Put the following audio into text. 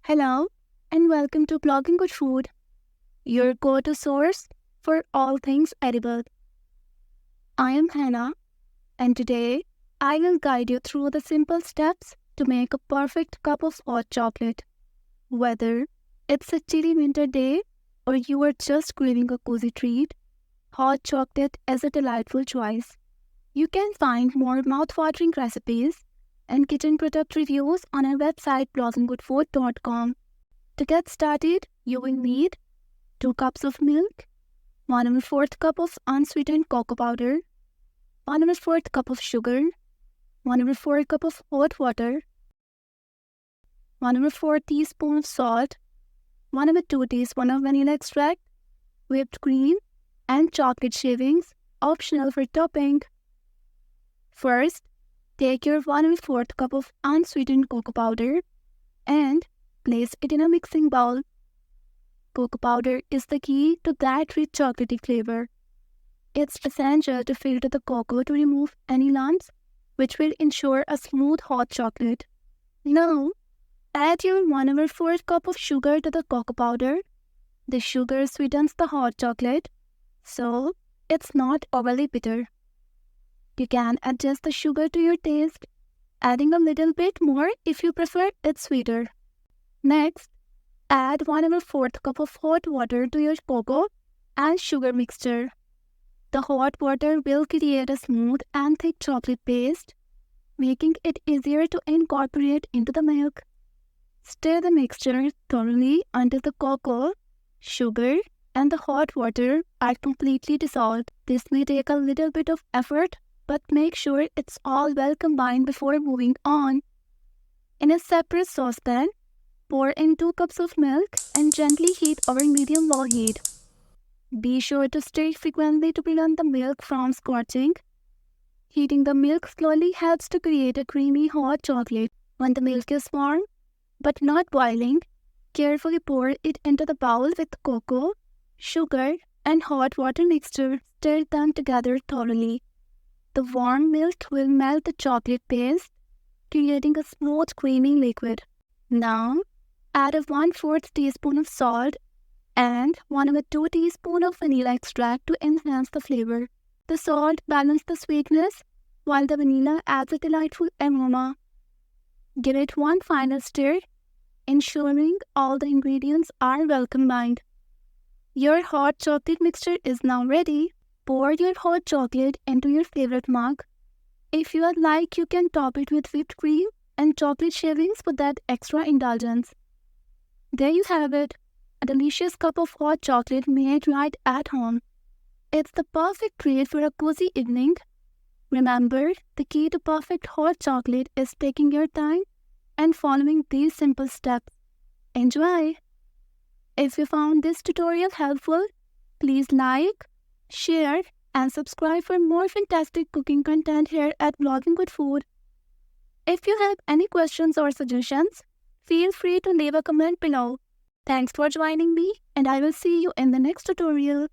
Hello, and welcome to Blogging Good Food, your go-to source for all things edible. I am Hannah, and today I will guide you through the simple steps to make a perfect cup of hot chocolate. Whether it's a chilly winter day or you are just craving a cozy treat, hot chocolate is a delightful choice. You can find more mouth-watering recipes and kitchen product reviews on our website blogginggoodfood.com. To get started, you will need 2 cups of milk, 1/4 cup of unsweetened cocoa powder, 1/4 cup of sugar, 1/4 cup of hot water, 1/4 teaspoon of salt, 1/2 teaspoon of vanilla extract, whipped cream, and chocolate shavings, optional for topping. First, take your 1/4 cup of unsweetened cocoa powder and place it in a mixing bowl. Cocoa powder is the key to that rich chocolatey flavor. It's essential to filter the cocoa to remove any lumps, which will ensure a smooth hot chocolate. Now, add your 1/4 cup of sugar to the cocoa powder. The sugar sweetens the hot chocolate, so it's not overly bitter. You can adjust the sugar to your taste, adding a little bit more if you prefer it sweeter. Next, add 1/4 cup of hot water to your cocoa and sugar mixture. The hot water will create a smooth and thick chocolate paste, making it easier to incorporate into the milk. Stir the mixture thoroughly until the cocoa, sugar, and the hot water are completely dissolved. This may take a little bit of effort, but make sure it's all well combined before moving on. In a separate saucepan, pour in 2 cups of milk and gently heat over medium-low heat. Be sure to stir frequently to prevent the milk from scorching. Heating the milk slowly helps to create a creamy hot chocolate. When the milk is warm but not boiling, carefully pour it into the bowl with the cocoa, sugar, and hot water mixture. Stir them together thoroughly. The warm milk will melt the chocolate paste, creating a smooth, creamy liquid. Now, add a 1/4 teaspoon of salt and 1/2 teaspoon of vanilla extract to enhance the flavor. The salt balances the sweetness, while the vanilla adds a delightful aroma. Give it one final stir, ensuring all the ingredients are well combined. Your hot chocolate mixture is now ready. Pour your hot chocolate into your favorite mug. If you would like, you can top it with whipped cream and chocolate shavings for that extra indulgence. There you have it, a delicious cup of hot chocolate made right at home. It's the perfect treat for a cozy evening. Remember, the key to perfect hot chocolate is taking your time and following these simple steps. Enjoy! If you found this tutorial helpful, please like, share, and subscribe for more fantastic cooking content here at Blogging Good Food. If you have any questions or suggestions, feel free to leave a comment below. Thanks for joining me, and I will see you in the next tutorial.